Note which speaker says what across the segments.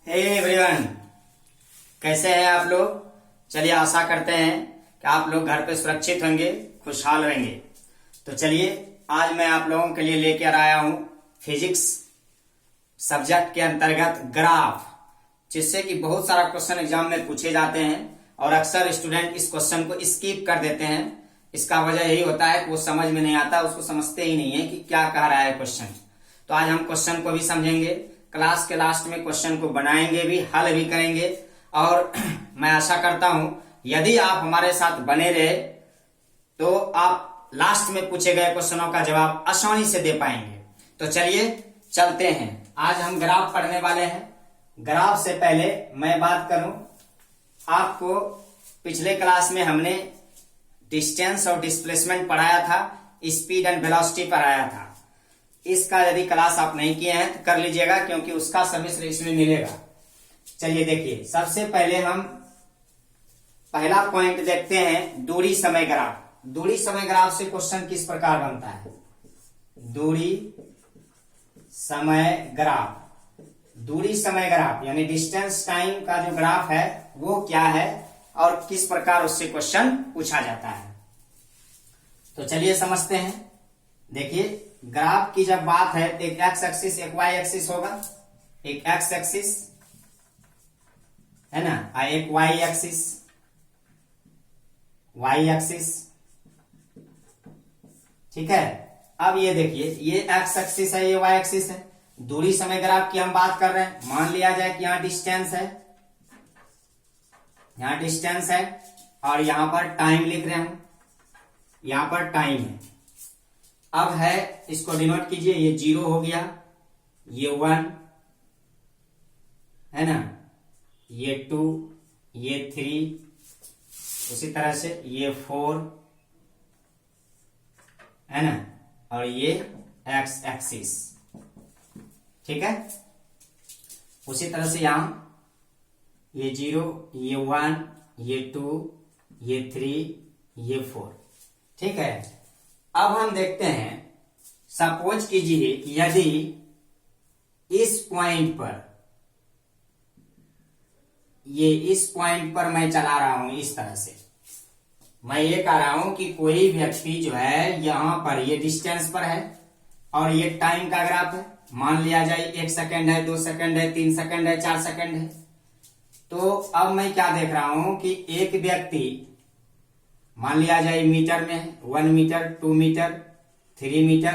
Speaker 1: Hey everyone, कैसे हैं आप लोग। चलिए आशा करते हैं कि आप लोग घर पे सुरक्षित होंगे, खुशहाल रहेंगे। तो चलिए आज मैं आप लोगों के लिए लेकर आया हूं फिजिक्स सब्जेक्ट के अंतर्गत ग्राफ, जिससे कि बहुत सारा क्वेश्चन एग्जाम में पूछे जाते हैं और अक्सर स्टूडेंट इस क्वेश्चन को स्किप कर देते हैं। इसका वजह यही होता है कि वो समझ में नहीं आता, उसको समझते ही नहीं है कि क्या कह रहा है क्वेश्चन। तो आज हम क्वेश्चन को भी समझेंगे, क्लास के लास्ट में क्वेश्चन को बनाएंगे भी, हल भी करेंगे। और मैं आशा करता हूं यदि आप हमारे साथ बने रहे तो आप लास्ट में पूछे गए क्वेश्चनों का जवाब आसानी से दे पाएंगे। तो चलिए चलते हैं, आज हम ग्राफ पढ़ने वाले हैं। ग्राफ से पहले मैं बात करूं, आपको पिछले क्लास में हमने डिस्टेंस और डिस्प्लेसमेंट पढ़ाया था, स्पीड एंड वेलोसिटी पढ़ाया था। इसका यदि क्लास आप नहीं किए हैं तो कर लीजिएगा, क्योंकि उसका सर्विस इसमें मिलेगा। चलिए देखिए, सबसे पहले हम पहला पॉइंट देखते हैं, दूरी समय ग्राफ। दूरी समय ग्राफ से क्वेश्चन किस प्रकार बनता है। दूरी समय ग्राफ, दूरी समय ग्राफ यानी डिस्टेंस टाइम का जो ग्राफ है वो क्या है और किस प्रकार उससे क्वेश्चन पूछा जाता है। तो चलिए समझते हैं। देखिए, ग्राफ की जब बात है तो एक एक्स एक्सिस एक वाई एक्सिस होगा, एक एक्स एक्सिस है ना, और एक वाई एक्सिस, वाई एक्सिस, ठीक है। अब ये देखिए, ये एक्स एक्सिस है, ये वाई एक्सिस है। दूरी समय ग्राफ की हम बात कर रहे हैं। मान लिया जाए कि यहां डिस्टेंस है, यहां डिस्टेंस है और यहां पर टाइम लिख रहे हैं, यहां पर टाइम है। अब है, इसको डिनोट कीजिए, ये 0 हो गया, ये 1 है ना, ये 2, ये 3, उसी तरह से ये 4 है ना, और ये एक्स एक्सिस, ठीक है। उसी तरह से यहां ये 0, ये 1, ये 2, ये 3, ये 4, ठीक है। अब हम देखते हैं, सपोज कीजिए कि यदि इस पॉइंट पर, ये इस पॉइंट पर मैं चला रहा हूं इस तरह से, मैं ये कह रहा हूं कि कोई व्यक्ति जो है यहां पर, ये डिस्टेंस पर है और ये टाइम का ग्राफ है। मान लिया जाए 1 सेकंड है, 2 सेकंड है, 3 सेकंड है, 4 सेकंड है। तो अब मैं क्या देख रहा हूं कि एक व्यक्ति मान लिया जाए मीटर में है, 1 मीटर, 2 मीटर, 3 मीटर,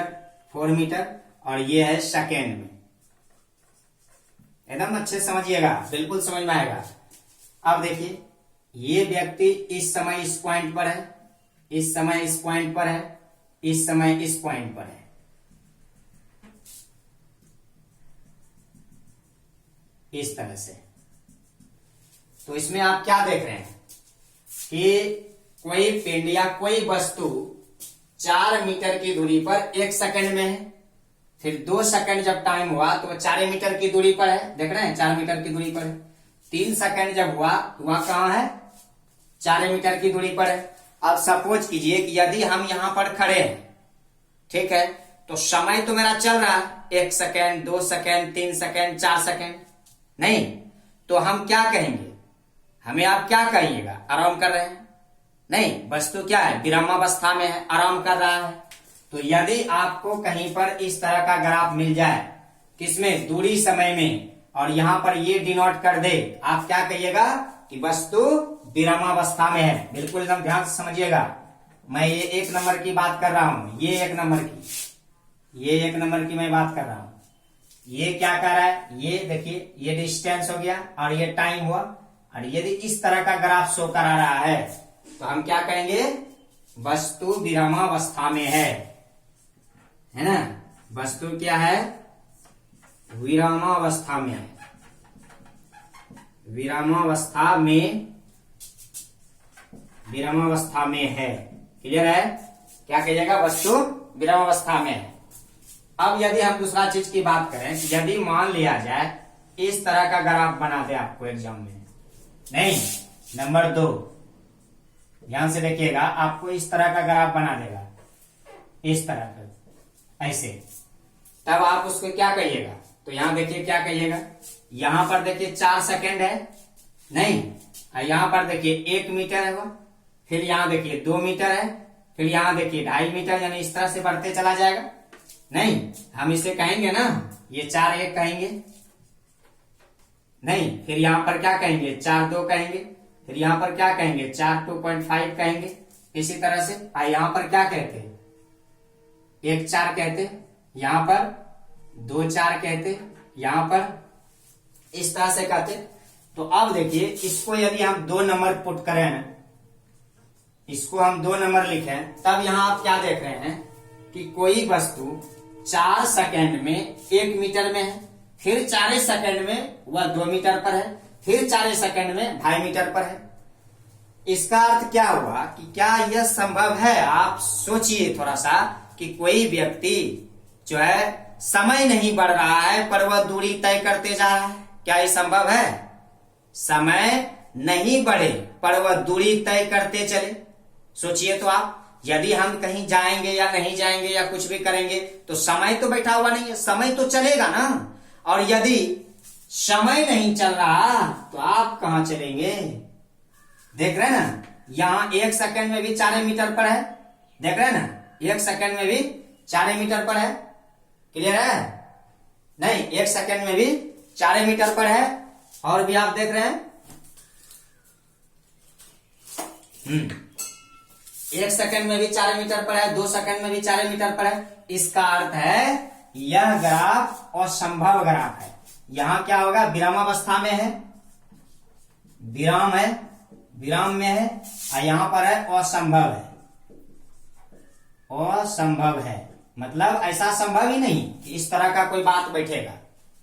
Speaker 1: 4 मीटर, और ये है सेकेंड में। एकदम अच्छे से समझिएगा, बिल्कुल समझ में आएगा। अब देखिए, ये व्यक्ति इस समय इस पॉइंट पर है, इस समय इस पॉइंट पर है, इस समय इस पॉइंट पर है, इस तरह से। तो इसमें आप क्या देख रहे हैं कि कोई पिंड या कोई वस्तु 4 मीटर की दूरी पर 1 सेकंड में है, फिर 2 सेकंड जब टाइम हुआ तो 4 मीटर की दूरी पर है, देख रहे हैं 4 मीटर की दूरी पर है। 3 सेकंड जब हुआ तो वहां कहां है, 4 मीटर की दूरी पर है। अब सपोज कीजिए कि यदि हम यहां पर खड़े हैं, ठीक है, तो समय तो मेरा चल रहा है, 1 सेकंड, 2 सेकंड, 3 सेकंड, 4 सेकंड, नहीं तो हम क्या कहेंगे, हमें आप क्या कहिएगा, आराम कर रहे हैं। नहीं, वस्तु क्या है, विरामावस्था में है, आराम कर रहा है। तो यदि आपको कहीं पर इस तरह का ग्राफ मिल जाए, किसमें, दूरी समय में, और यहां पर ये डिनोट कर दे, आप क्या कहिएगा कि वस्तु विरामावस्था में है। बिल्कुल एकदम ध्यान से समझिएगा, मैं ये 1 नंबर की बात कर रहा हूं, ये 1 नंबर की, ये 1 नंबर की मैं बात कर रहा हूं। ये क्या कर रहा है, ये देखिए, ये डिस्टेंस हो गया और ये टाइम हुआ, और यदि इस तरह का ग्राफ शो करा रहा है तो हम क्या कहेंगे, वस्तु विरामावस्था में है ना। वस्तु क्या है, विरामावस्था में है, विरामावस्था में, विरामावस्था में है। क्लियर है, क्या कहिएगा, वस्तु विरामावस्था में है। अब यदि हम दूसरा चीज की बात करें, यदि मान लिया जाए इस तरह का ग्राफ बना दे आपको एग्जाम में, नहीं, नंबर 2, ध्यान से देखिएगा, आपको इस तरह का ग्राफ बना देगा, इस तरह का, ऐसे, तब आप उसको क्या कहिएगा, तो यहां देखिए क्या कहिएगा, यहां पर देखिए 4 सेकेंड है नहीं, यहां पर देखिए 1 मीटर है, फिर यहां देखिए 2 मीटर है, फिर यहां देखिए 2.5 मीटर, यानी इस तरह से बढ़ते चला जाएगा। नहीं, हम इसे कहेंगे ना, ये 4 1 कहेंगे नहीं, फिर यहां पर क्या कहेंगे 4 2 कहेंगे, फिर यहां पर क्या कहेंगे 4 2.5 कहेंगे। इसी तरह से यहां पर क्या कहते हैं 1 4 कहते, यहां पर 2 4 कहते, यहां पर इस तरह से कहते। तो अब देखिए इसको यदि हम 2 नंबर पुट करें ना, इसको हम 2 नंबर लिखें, तब यहां आप क्या देख रहे हैं कि कोई वस्तु 4 सेकेंड में 1 मीटर में है, फिर 4 सेकेंड में वह 2 मीटर पर है, फिर 4 सेकेंड में 2.5 मीटर पर है। इसका अर्थ क्या हुआ कि क्या यह संभव है, आप सोचिए थोड़ा सा, कि कोई व्यक्ति जो है समय नहीं बढ़ रहा है पर वह दूरी तय करते जा रहा है, क्या ये संभव है? समय नहीं बढ़े पर वह दूरी तय करते चले। सोचिए तो आप, यदि हम कहीं जाएंगे या नहीं जाएंगे या कुछ भी करेंगे तो समय तो बैठा हुआ नहीं है, समय तो चलेगा ना। और यदि समय नहीं चल रहा तो आप कहां चलेंगे? देख रहे हैं ना, यहां 1 सेकेंड में भी 4 मीटर पर है, देख रहे हैं ना, 1 सेकेंड में भी 4 मीटर पर है, क्लियर है? नहीं, 1 सेकेंड में भी 4 मीटर पर है, और भी आप देख रहे हैं 1 सेकेंड में भी 4 मीटर पर है, 2 सेकेंड में भी 4 मीटर पर है। इसका अर्थ है यह ग्राफ असंभव ग्राफ है। यहां क्या होगा, विरामावस्था में है, विराम है, विराम में है, और यहां पर है असंभव है, असंभव है, मतलब ऐसा संभव ही नहीं कि इस तरह का कोई बात बैठेगा,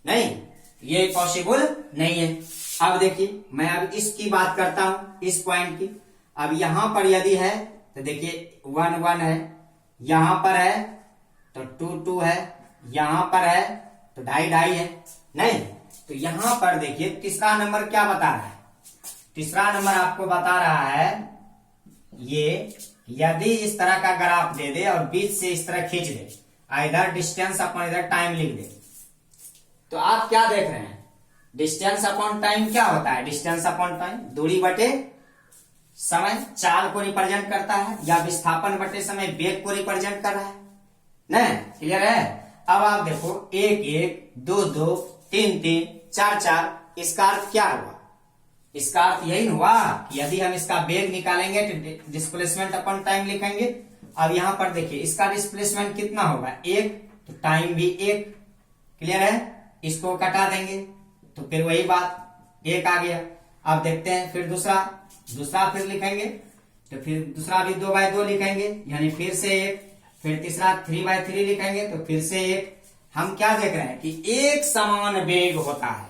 Speaker 1: नहीं, ये पॉसिबल नहीं है। अब देखिए मैं अब इसकी बात करता हूं, इस पॉइंट की। अब यहां पर यदि है तो देखिए 1 1 है, यहां पर है तो 2 2 है, यहां पर है तो 2.5 2.5 है, नहीं। तो यहां पर देखिए तीसरा नंबर क्या बता रहा है, तीसरा नंबर आपको बता रहा है ये, यदि इस तरह का ग्राफ दे दे और बीच से इस तरह खींच दे, इधर डिस्टेंस अपॉन इधर टाइम लिख दे, तो आप क्या देख रहे हैं, डिस्टेंस अपॉन टाइम क्या होता है, डिस्टेंस अपॉन टाइम दूरी बटे समय, चाल को रिप्रेजेंट करता है, या विस्थापन बटे समय वेग को रिप्रेजेंट कर रहा है ना, क्लियर है? अब आप देखो 1 1 2 2 3 3 4 4, इसका अर्थ क्या हुआ, इसका अर्थ यही हुआ कि यदि हम इसका वेग निकालेंगे तो डिस्प्लेसमेंट अपॉन टाइम लिखेंगे। अब यहां पर देखिए इसका डिस्प्लेसमेंट कितना होगा 1, तो टाइम भी 1, क्लियर है? इसको कटा देंगे तो फिर वही बात 1 आ गया। अब देखते हैं फिर दूसरा फिर लिखेंगे तो फिर दूसरा भी 2/2 लिखेंगे, यानी फिर से 1, फिर तीसरा 3/3 लिखेंगे तो फिर से 1। हम क्या देख रहे हैं कि एक समान वेग होता है,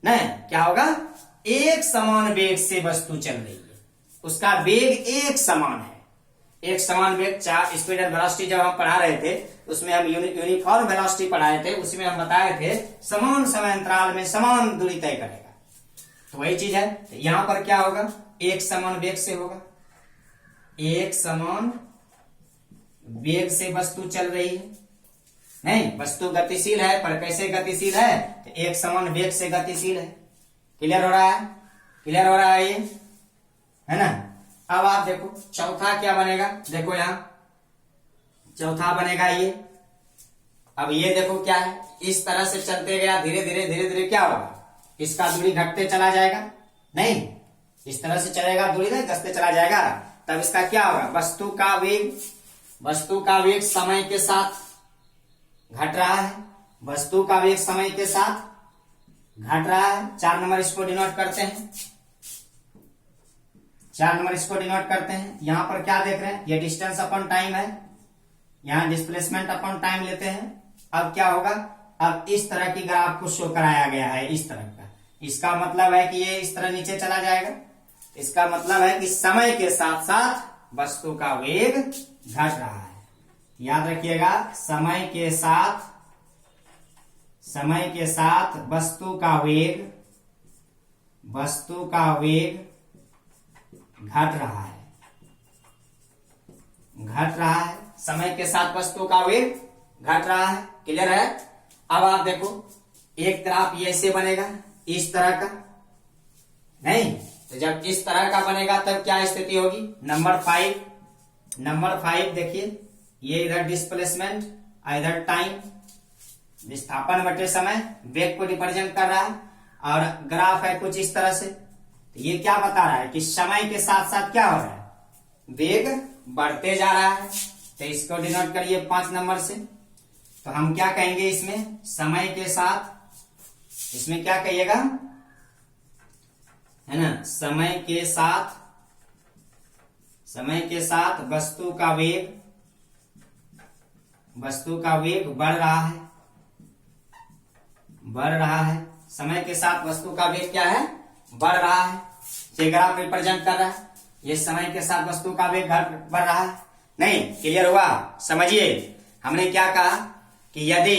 Speaker 1: नहीं क्या होगा, एक समान वेग से वस्तु चल रही है, उसका वेग एक समान है, एक समान वेग। स्पीड एंड वेलोसिटी जब हम पढ़ा रहे थे उसमें हम यूनिफॉर्म वेलोसिटी पढ़ाए थे, उसमें हम बताए थे समान समय अंतराल में समान दूरी तय करेगा, तो वही चीज है। तो यहां पर क्या होगा, एक समान वेग से होगा, एक समान वेग से वस्तु चल रही है, नहीं वस्तु गतिशील है, पर कैसे गतिशील है, तो एक समान वेग से गतिशील है। क्लियर हो रहा है, क्लियर हो रहा है ये, है ना? अब आप देखो चौथा क्या बनेगा, देखो यहां चौथा बनेगा ये। अब ये देखो क्या है, इस तरह से चलते गया, धीरे धीरे क्या होगा, इसका दूरी घटते चला जाएगा, नहीं इस तरह से चलेगा, दूरी नहीं घटते चला जाएगा, तब इसका क्या होगा, वस्तु का वेग समय के साथ घट रहा है, वस्तु का वेग समय के साथ घट रहा है। 4 नंबर इसको डिनोट करते हैं, 4 नंबर इसको डिनोट करते हैं। यहां पर क्या देख रहे हैं, ये डिस्टेंस अपॉन टाइम है, यहां डिस्प्लेसमेंट अपॉन टाइम लेते हैं। अब क्या होगा, अब इस तरह की ग्राफ को शो कराया गया है, इस तरह का, इसका मतलब है कि ये इस तरह नीचे चला जाएगा, इसका मतलब है कि समय के साथ साथ वस्तु का वेग घट रहा है। याद रखिएगा, समय के साथ वस्तु का वेग घट रहा है, समय के साथ वस्तु का वेग घट रहा है, क्लियर है? अब आप देखो एक ग्राफ ये ऐसे बनेगा इस तरह का, नहीं तो जब इस तरह का बनेगा तब क्या स्थिति होगी। नंबर 5 देखिए, ये इधर डिस्प्लेसमेंट इधर टाइम, विस्थापन बटे समय, वेग को रिप्रेजेंट कर रहा है और ग्राफ है कुछ इस तरह से। तो ये क्या बता रहा है कि समय के साथ साथ क्या हो रहा है, वेग बढ़ते जा रहा है। तो इसको डिनोट करिए 5 नंबर से। तो हम क्या कहेंगे इसमें, समय के साथ, इसमें क्या कहिएगा, है ना, समय के साथ वस्तु का वेग बढ़ रहा है। समय के साथ वस्तु का वेग क्या है, बढ़ रहा है। ये ग्राफ रिप्रेजेंट कर रहा है, ये समय के साथ वस्तु का वेग बढ़ रहा है। नहीं, क्लियर हुआ, समझिए। हमने क्या कहा कि यदि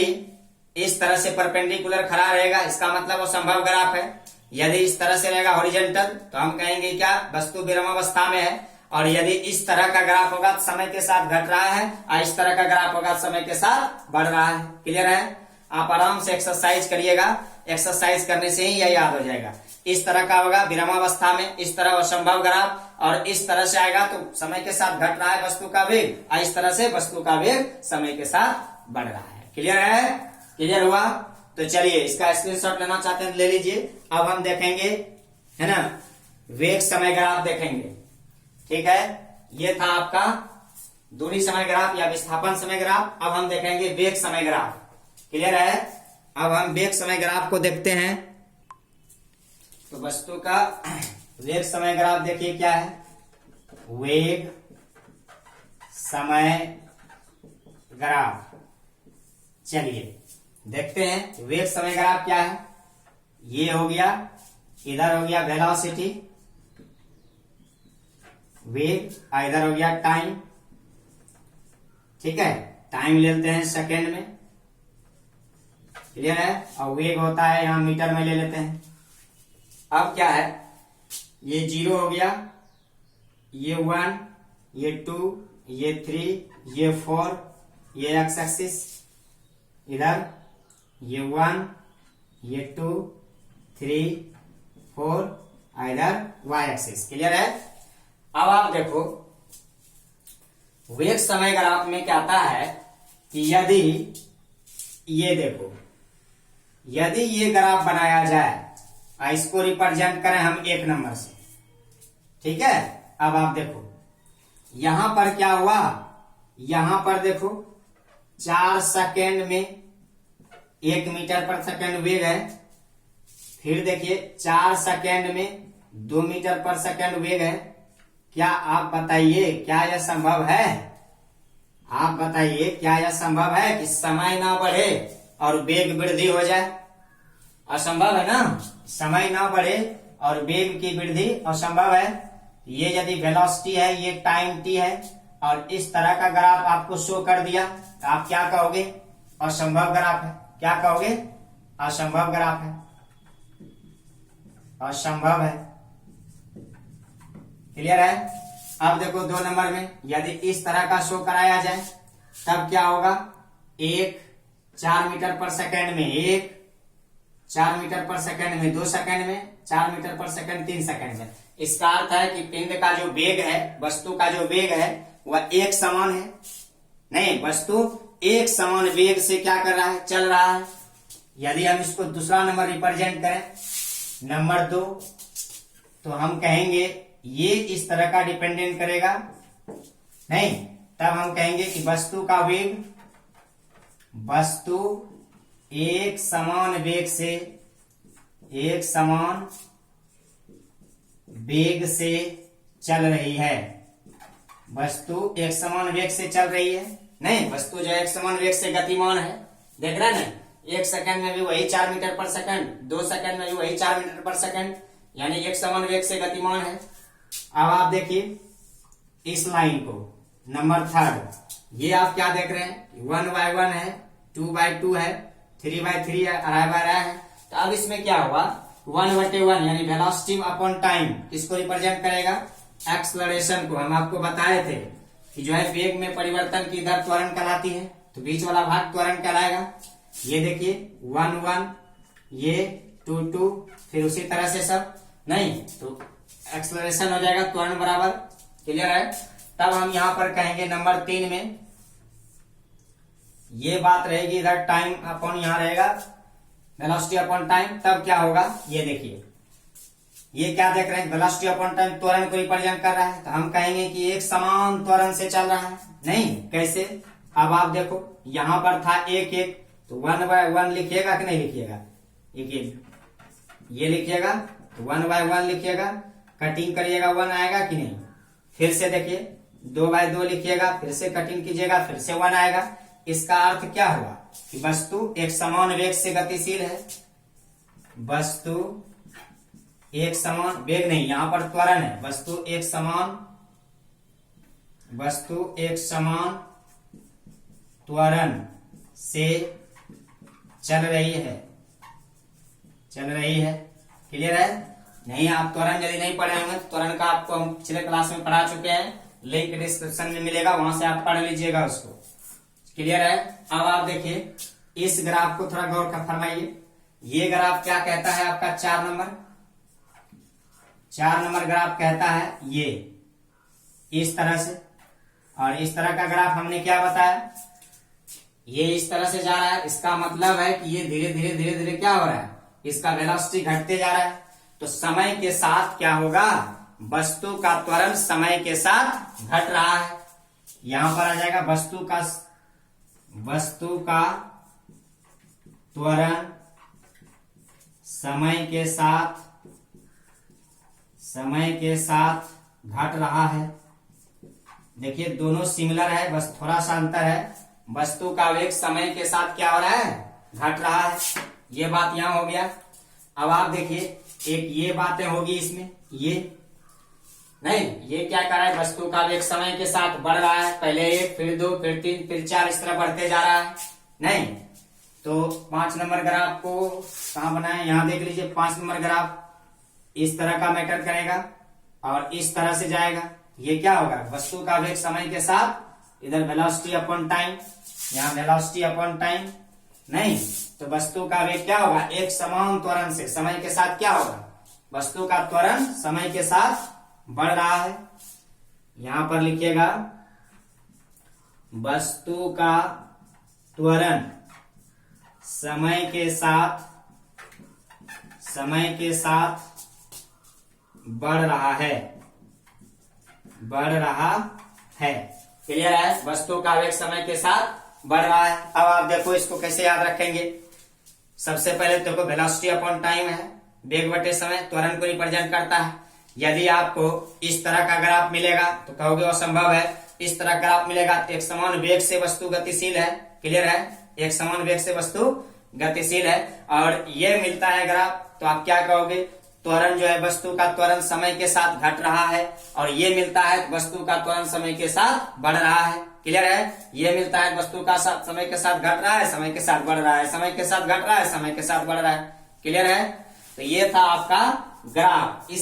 Speaker 1: इस तरह से परपेंडिकुलर खड़ा रहेगा, इसका मतलब वो संभव ग्राफ है। यदि इस तरह से रहेगा हॉरिजॉन्टल, तो हम कहेंगे क्या, वस्तु विरामावस्था में है। और यदि इस तरह का ग्राफ होगा तो समय के साथ घट रहा है, और इस तरह का ग्राफ होगा तो समय के साथ बढ़ रहा है। क्लियर है, आप आराम से एक्सरसाइज करिएगा, एक्सरसाइज करने से ही यह याद हो जाएगा। इस तरह का होगा विरामावस्था में, इस तरह असंभव ग्राफ, और इस तरह से आएगा तो समय के साथ घट रहा है वस्तु का वेग, और इस तरह से वस्तु का वेग समय के साथ बढ़ रहा है। क्लियर है, क्लियर हुआ। तो चलिए इसका स्क्रीनशॉट लेना चाहते हैं ले लीजिए। अब हम देखेंगे, है ना, वेग समय ग्राफ देखेंगे। ठीक है, ये था आपका दूरी समय ग्राफ या विस्थापन समय ग्राफ। अब हम देखेंगे वेग समय ग्राफ। क्लियर है, अब हम वेग समय ग्राफ को देखते हैं। तो वस्तु का वेग समय ग्राफ देखिए क्या है, वेग समय ग्राफ। चलिए देखते हैं वेग समय ग्राफ क्या है। ये हो गया, इधर हो गया वेलोसिटी वेग, इधर हो गया टाइम। ठीक है, टाइम ले लेते हैं सेकेंड में। क्लियर है, और वेग होता है यहां मीटर में ले लेते हैं। अब क्या है, ये 0 हो गया, ये 1, ये 2, ये 3, ये 4, ये एक्स एक्सिस, इधर ये 1, ये 2, 3, 4, इधर वाई एक्सिस। क्लियर है। अब आप देखो वेग समय ग्राफ में क्या आता है कि यदि ये देखो, यदि ये ग्राफ बनाया जाए, इसको रिप्रेजेंट करें हम 1 नंबर से। ठीक है, अब आप देखो यहां पर क्या हुआ, यहां पर देखो 4 सेकेंड में 1 मीटर पर सेकेंड वेग है। फिर देखिए 4 सेकेंड में 2 मीटर पर सेकेंड वेग है। क्या आप बताइए क्या यह संभव है, आप बताइए क्या यह संभव है कि समय ना बढ़े और वेग वृद्धि हो जाए। असंभव है ना, समय ना बढ़े और वेग की वृद्धि असंभव है। ये यदि वेलोसिटी है, ये टाइम टी है, और इस तरह का ग्राफ आपको शो कर दिया, तो आप क्या कहोगे, असंभव ग्राफ है। क्या कहोगे, असंभव ग्राफ है, असंभव है। क्लियर है। अब देखो 2 नंबर में यदि इस तरह का शो कराया जाए तब क्या होगा, 4 मीटर पर सेकेंड में 4 मीटर पर सेकेंड में 2 सेकेंड में 4 मीटर पर सेकेंड 3 सेकेंड में। इसका अर्थ है कि पिंड का जो वेग है, वस्तु का जो वेग है वह एक समान है। नहीं, वस्तु एक समान वेग से क्या कर रहा है, चल रहा है। यदि हम इसको दूसरा नंबर रिप्रेजेंट करें, नंबर 2, तो हम कहेंगे ये इस तरह का डिपेंडेंट करेगा, नहीं, तब हम कहेंगे कि वस्तु का वेग, वस्तु एक समान वेग से चल रही है। वस्तु एक समान वेग से चल रही है। नहीं, वस्तु जो एक समान वेग से गतिमान है। देख रहे हैं ना, 1 सेकंड में भी वही 4 मीटर पर सेकंड, 2 सेकंड में भी वही 4 मीटर पर सेकंड, यानी एक समान वेग से गतिमान है। अब आप देखिए इस लाइन को, नंबर 3, ये आप क्या देख रहे हैं, 1/1 है, 2/2 है, 3/3 है, अराय है। तो अब इसमें क्या हुआ, 1/1 यानी वेलोसिटी अपॉन टाइम, इसको रिप्रेजेंट करेगा। एक्सलरेशन को हम आपको बताए थे कि जो है वेग में परिवर्तन की दर त्वरण कहलाती है, तो बीच वाला भाग त्वरण कहलाएगा। ये देखिए 1 1 ये 2 फिर उसी तरह से सब नहीं तो एक्सलरेशन हो जाएगा त्वरण बराबर। क्लियर है। तब हम यहां पर कहेंगे नंबर 3 में ये बात रहेगी, इधर टाइम अपॉन यहां रहेगा वेलोसिटी अपॉन टाइम। तब क्या होगा ये देखिए, ये क्या देख रहे हैं, वेलोसिटी अपॉन टाइम त्वरण को रिप्रेजेंट कर रहा है। तो हम कहेंगे कि एक समान त्वरण से चल रहा है। नहीं कैसे, अब आप देखो यहां पर था 1 तो 1/1 लिखिएगा कि नहीं लिखिएगा, ये लिखिएगा तो 1/1 लिखिएगा, कटिंग करिएगा 1 आएगा कि नहीं। फिर से देखिए 2/2 लिखिएगा, फिर से कटिंग कीजिएगा, फिर से 1 आएगा। इसका अर्थ क्या हुआ कि वस्तु एक समान वेग से गतिशील है। वस्तु एक समान वेग नहीं, यहां पर त्वरण है। वस्तु एक समान त्वरण से चल रही है। क्लियर है। नहीं आप त्वरण यदि नहीं पढ़े होंगे, त्वरण का आपको हम पिछले क्लास में पढ़ा चुके हैं, लिंक डिस्क्रिप्शन में मिलेगा, वहां से आप पढ़ लीजिएगा उसको। क्लियर है। अब आप देखिए इस ग्राफ को थोड़ा गौर कर फरमाइए। ये ग्राफ क्या कहता है आपका 4 नंबर ग्राफ कहता है ये इस तरह से, और इस तरह का ग्राफ हमने क्या बताया, ये इस तरह से जा रहा है। इसका मतलब है कि ये धीरे धीरे क्या हो रहा है, इसका वेलोसिटी घटते जा रहा है। तो समय के साथ क्या होगा, वस्तु का त्वरण समय के साथ घट रहा है। यहां पर आ जाएगा वस्तु का त्वरण समय के साथ घट रहा है। देखिए दोनों सिमिलर है, बस थोड़ा सा अंतर है। वस्तु का वेग समय के साथ क्या हो रहा है, घट रहा है। ये बात यहां हो गया। अब आप देखिए एक ये बातें होगी इसमें, ये नहीं, ये क्या कर रहा है, वस्तु का वेग समय के साथ बढ़ रहा है। पहले 1 फिर 2 फिर 3 फिर 4 इस तरह बढ़ते जा रहा है। नहीं तो 5 नंबर ग्राफ को कहां बनाए, यहां देख लीजिए। 5 नंबर ग्राफ इस तरह का मैटर करेगा और इस तरह से जाएगा। ये क्या होगा, वस्तु का वेग समय के साथ, इधर वेलोसिटी अपॉन टाइम, यहाँ वेलोसिटी अपॉन टाइम। नहीं तो वस्तु का वेग क्या होगा, एक समान त्वरण से समय के साथ क्या होगा, वस्तु का त्वरण समय के साथ बढ़ रहा है। यहां पर लिखिएगा वस्तु का त्वरण समय के साथ बढ़ रहा है। क्लियर है। वस्तु का वेग समय के साथ बढ़ रहा है। अब आप देखो इसको कैसे याद रखेंगे। सबसे पहले देखो वेलोसिटी अपॉन टाइम है, वेग बटे समय, त्वरण को रिप्रेजेंट करता है। यदि आपको इस तरह का ग्राफ मिलेगा तो कहोगे असंभव है। इस तरह ग्राफ मिलेगा तो एक समान वेग से वस्तु गतिशील है। क्लियर है, एक समान वेग से वस्तु गतिशील है। और ये मिलता है ग्राफ तो आप क्या कहोगे, त्वरण जो है वस्तु का त्वरण समय के साथ घट रहा है। और ये मिलता है वस्तु का त्वरण समय के साथ बढ़ रहा है। क्लियर है। ये मिलता है वस्तु का समय के साथ घट रहा है, समय के साथ बढ़ रहा है, समय के साथ घट रहा है, समय के साथ बढ़ रहा है। क्लियर है। तो ये था आपका ग्राफ। इस